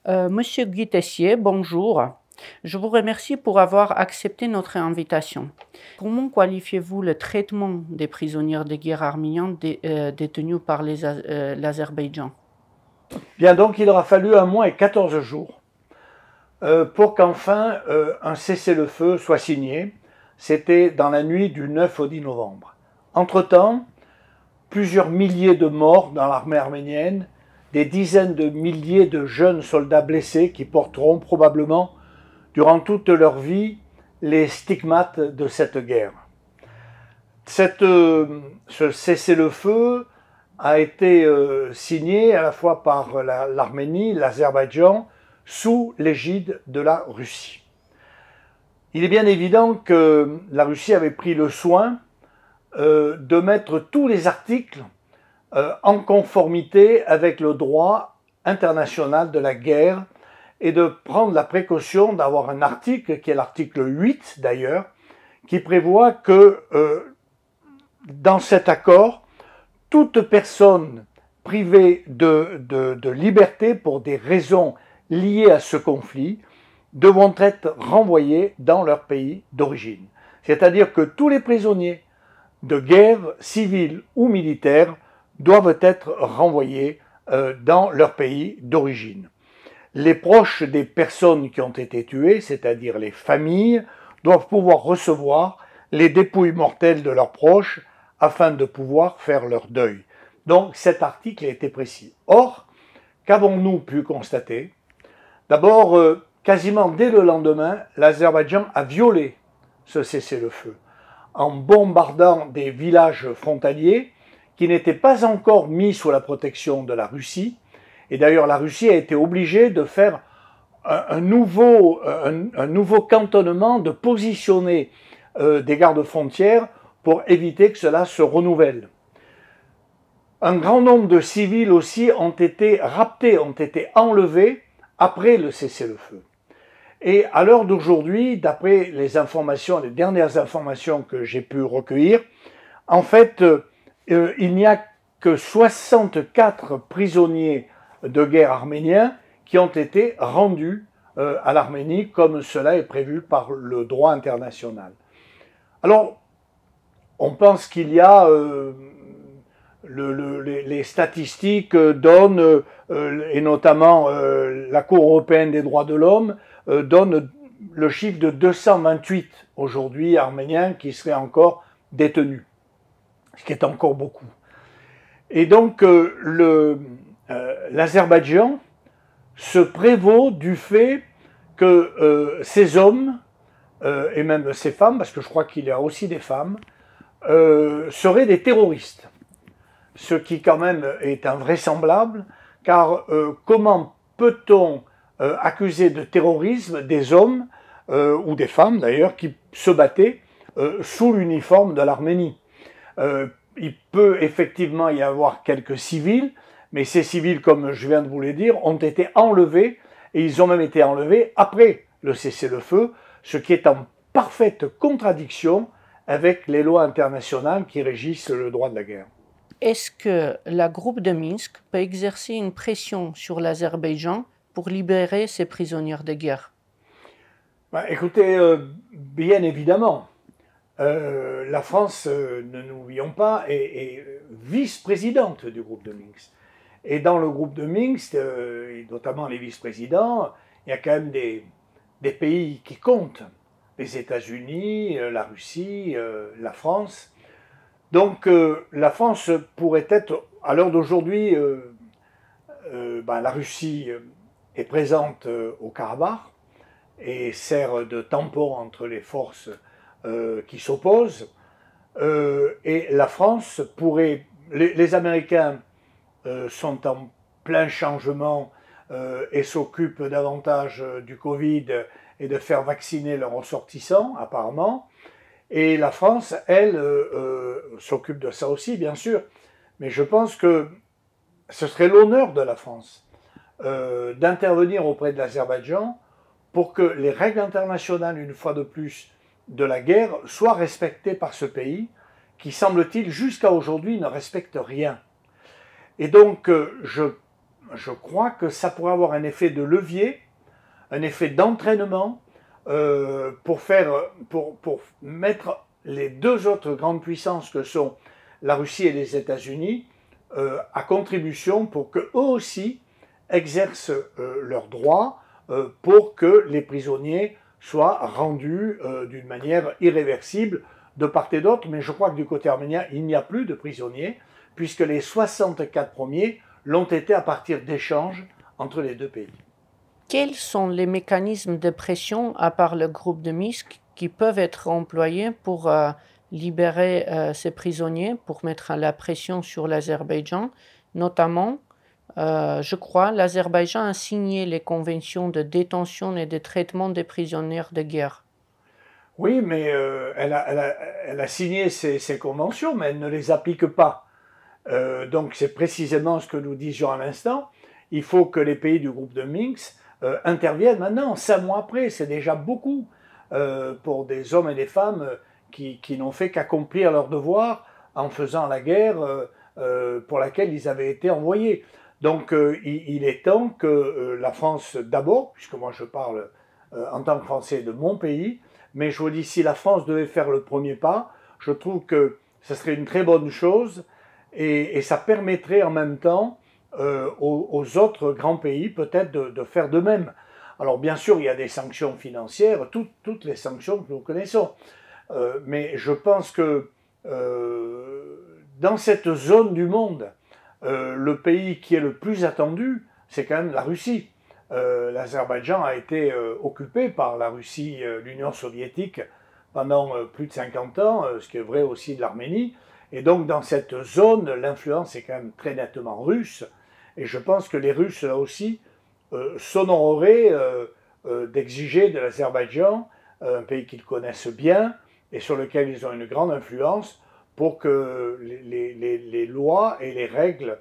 Monsieur Guy Tessier, bonjour. Je vous remercie pour avoir accepté notre invitation. Comment qualifiez-vous le traitement des prisonniers de guerre arméniens détenus par l'Azerbaïdjan? Bien, donc il aura fallu 1 mois et 14 jours pour qu'enfin un cessez-le-feu soit signé. C'était dans la nuit du 9 au 10 novembre. Entre-temps, plusieurs milliers de morts dans l'armée arménienne, des dizaines de milliers de jeunes soldats blessés qui porteront probablement durant toute leur vie les stigmates de cette guerre. Ce cessez-le-feu a été signé à la fois par l'Arménie, l'Azerbaïdjan, sous l'égide de la Russie. Il est bien évident que la Russie avait pris le soin de mettre tous les articles en conformité avec le droit international de la guerre et de prendre la précaution d'avoir un article, qui est l'article 8 d'ailleurs, qui prévoit que dans cet accord, toute personne privée de liberté pour des raisons liées à ce conflit devront être renvoyées dans leur pays d'origine. C'est-à-dire que tous les prisonniers de guerre, civils ou militaires, doivent être renvoyés dans leur pays d'origine. Les proches des personnes qui ont été tuées, c'est-à-dire les familles, doivent pouvoir recevoir les dépouilles mortelles de leurs proches afin de pouvoir faire leur deuil. Donc cet article a été précis. Or, qu'avons-nous pu constater? D'abord, quasiment dès le lendemain, l'Azerbaïdjan a violé ce cessez-le-feu en bombardant des villages frontaliers qui n'étaient pas encore mis sous la protection de la Russie. Et d'ailleurs, la Russie a été obligée de faire un nouveau cantonnement, de positionner des gardes-frontières pour éviter que cela se renouvelle. Un grand nombre de civils aussi ont été raptés, ont été enlevés après le cessez-le-feu. Et à l'heure d'aujourd'hui, d'après les dernières informations que j'ai pu recueillir, en fait, il n'y a que 64 prisonniers de guerre arméniens qui ont été rendus à l'Arménie comme cela est prévu par le droit international. Alors, on pense qu'il y a les statistiques donnent, et notamment la Cour européenne des droits de l'homme, donne le chiffre de 228 aujourd'hui arméniens qui seraient encore détenus, ce qui est encore beaucoup. Et donc l'Azerbaïdjan se prévaut du fait que ces hommes, et même ces femmes, parce que je crois qu'il y a aussi des femmes, seraient des terroristes. Ce qui quand même est invraisemblable, car comment peut-on accuser de terrorisme des hommes, ou des femmes d'ailleurs, qui se battaient sous l'uniforme de l'Arménie? Il peut effectivement y avoir quelques civils, mais ces civils, comme je viens de vous le dire, ont été enlevés, et ils ont même été enlevés après le cessez-le-feu, ce qui est en parfaite contradiction avec les lois internationales qui régissent le droit de la guerre. Est-ce que le groupe de Minsk peut exercer une pression sur l'Azerbaïdjan pour libérer ces prisonniers de guerre? Écoutez, bien évidemment. La France, ne nous oublions pas, est vice-présidente du groupe de Minsk. Et dans le groupe de Minsk, et notamment les vice-présidents, il y a quand même des pays qui comptent. Les États-Unis, la Russie, la France. Donc la France pourrait être, à l'heure d'aujourd'hui, la Russie est présente au Karabakh et sert de tampon entre les forces qui s'opposent. Et la France pourrait... Les Américains sont en plein changement et s'occupent davantage du Covid et de faire vacciner leurs ressortissants, apparemment. Et la France, elle, s'occupe de ça aussi, bien sûr. Mais je pense que ce serait l'honneur de la France d'intervenir auprès de l'Azerbaïdjan pour que les règles internationales, une fois de plus, de la guerre soient respectées par ce pays qui, semble-t-il, jusqu'à aujourd'hui, ne respecte rien. Et donc, je crois que ça pourrait avoir un effet de levier, un effet d'entraînement pour mettre les deux autres grandes puissances que sont la Russie et les États-Unis à contribution pour qu'eux aussi exercent leurs droits pour que les prisonniers soient rendus d'une manière irréversible de part et d'autre. Mais je crois que du côté arménien, il n'y a plus de prisonniers, puisque les 64 premiers l'ont été à partir d'échanges entre les deux pays. Quels sont les mécanismes de pression, à part le groupe de Minsk, qui peuvent être employés pour libérer ces prisonniers, pour mettre la pression sur l'Azerbaïdjan? Notamment, je crois, l'Azerbaïdjan a signé les conventions de détention et de traitement des prisonniers de guerre. Oui, mais elle a signé ces conventions, mais elle ne les applique pas. Donc c'est précisément ce que nous disions à l'instant. Il faut que les pays du groupe de Minsk interviennent maintenant, 5 mois après. C'est déjà beaucoup pour des hommes et des femmes qui n'ont fait qu'accomplir leur devoir en faisant la guerre pour laquelle ils avaient été envoyés. Donc il est temps que la France d'abord, puisque moi je parle en tant que Français de mon pays, mais je vous dis, si la France devait faire le premier pas, je trouve que ce serait une très bonne chose et ça permettrait en même temps aux autres grands pays peut-être de faire de même. Alors bien sûr, il y a des sanctions financières, toutes les sanctions que nous connaissons, mais je pense que dans cette zone du monde, le pays qui est le plus attendu, c'est quand même la Russie. L'Azerbaïdjan a été occupé par la Russie, l'Union soviétique, pendant plus de 50 ans, ce qui est vrai aussi de l'Arménie. Et donc dans cette zone, l'influence est quand même très nettement russe. Et je pense que les Russes, là aussi, s'honoreraient d'exiger de l'Azerbaïdjan, un pays qu'ils connaissent bien et sur lequel ils ont une grande influence, pour que les lois et les règles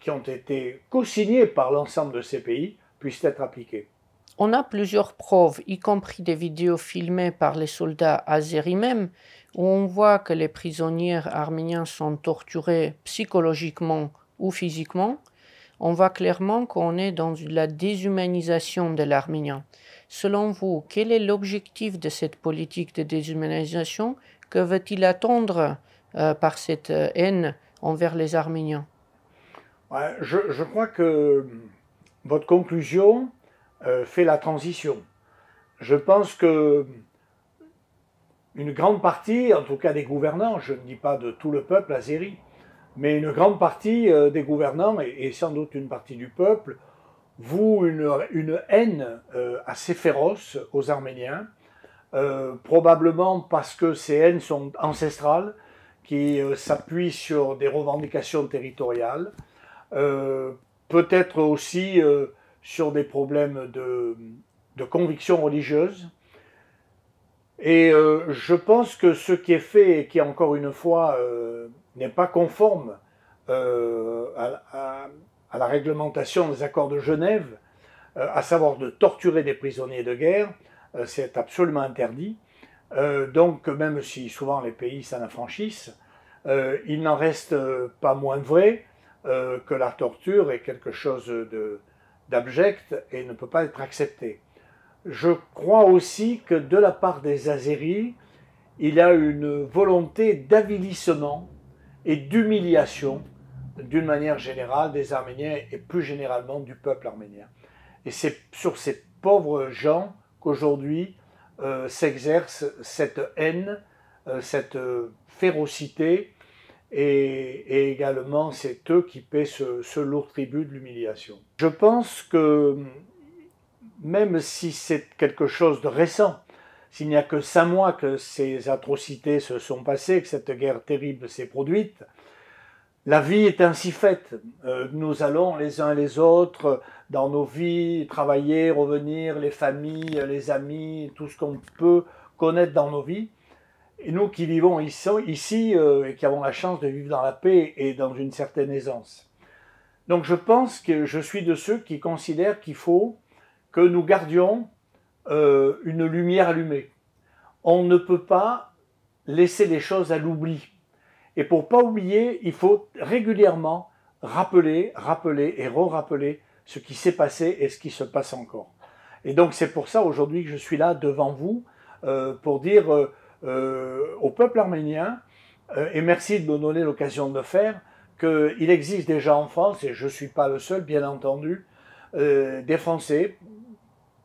qui ont été co-signées par l'ensemble de ces pays puissent être appliquées. On a plusieurs preuves, y compris des vidéos filmées par les soldats azéris même, où on voit que les prisonniers arméniens sont torturés psychologiquement ou physiquement. On voit clairement qu'on est dans la déshumanisation de l'Arménien. Selon vous, quel est l'objectif de cette politique de déshumanisation? Que veut-il attendre par cette haine envers les Arméniens? Ouais, je crois que votre conclusion fait la transition. Je pense que une grande partie, en tout cas des gouvernants, je ne dis pas de tout le peuple azéri, mais une grande partie des gouvernants et sans doute une partie du peuple vouent une haine assez féroce aux Arméniens, probablement parce que ces haines sont ancestrales, qui s'appuient sur des revendications territoriales, peut-être aussi sur des problèmes de conviction religieuse. Et je pense que ce qui est fait et qui, encore une fois, n'est pas conforme à la réglementation des accords de Genève, à savoir de torturer des prisonniers de guerre, c'est absolument interdit. Donc, même si souvent les pays s'en affranchissent, il n'en reste pas moins vrai que la torture est quelque chose d'abject et ne peut pas être accepté. Je crois aussi que de la part des Azéris, il y a une volonté d'avilissement et d'humiliation d'une manière générale des Arméniens et plus généralement du peuple arménien. Et c'est sur ces pauvres gens qu'aujourd'hui s'exerce cette haine, cette férocité, et également c'est eux qui paient ce lourd tribut de l'humiliation. Je pense que même si c'est quelque chose de récent, s'il n'y a que 5 mois que ces atrocités se sont passées, que cette guerre terrible s'est produite, la vie est ainsi faite. Nous allons les uns et les autres dans nos vies, travailler, revenir, les familles, les amis, tout ce qu'on peut connaître dans nos vies. Et nous qui vivons ici et qui avons la chance de vivre dans la paix et dans une certaine aisance. Donc je pense que je suis de ceux qui considèrent qu'il faut que nous gardions une lumière allumée. On ne peut pas laisser les choses à l'oubli. Et pour ne pas oublier, il faut régulièrement rappeler et re-rappeler ce qui s'est passé et ce qui se passe encore. Et donc c'est pour ça aujourd'hui que je suis là devant vous pour dire au peuple arménien, et merci de me donner l'occasion de le faire, qu'il existe déjà en France, et je ne suis pas le seul bien entendu, des Français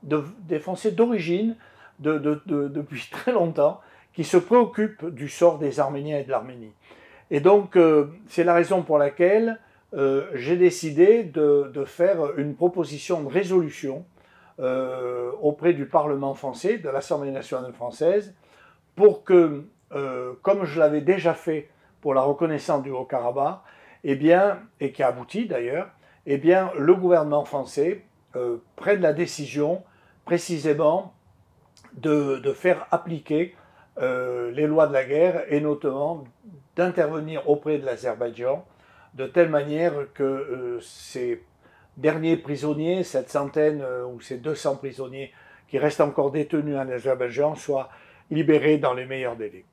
d'origine depuis très longtemps qui se préoccupent du sort des Arméniens et de l'Arménie. Et donc c'est la raison pour laquelle j'ai décidé de faire une proposition de résolution auprès du Parlement français, de l'Assemblée nationale française, pour que, comme je l'avais déjà fait pour la reconnaissance du Haut-Karabakh, eh bien, et qui a abouti d'ailleurs, eh bien, le gouvernement français prenne la décision précisément de faire appliquer les lois de la guerre et notamment d'intervenir auprès de l'Azerbaïdjan de telle manière que ces derniers prisonniers, cette centaine ou ces 200 prisonniers qui restent encore détenus en Azerbaïdjan soient libérés dans les meilleurs délais.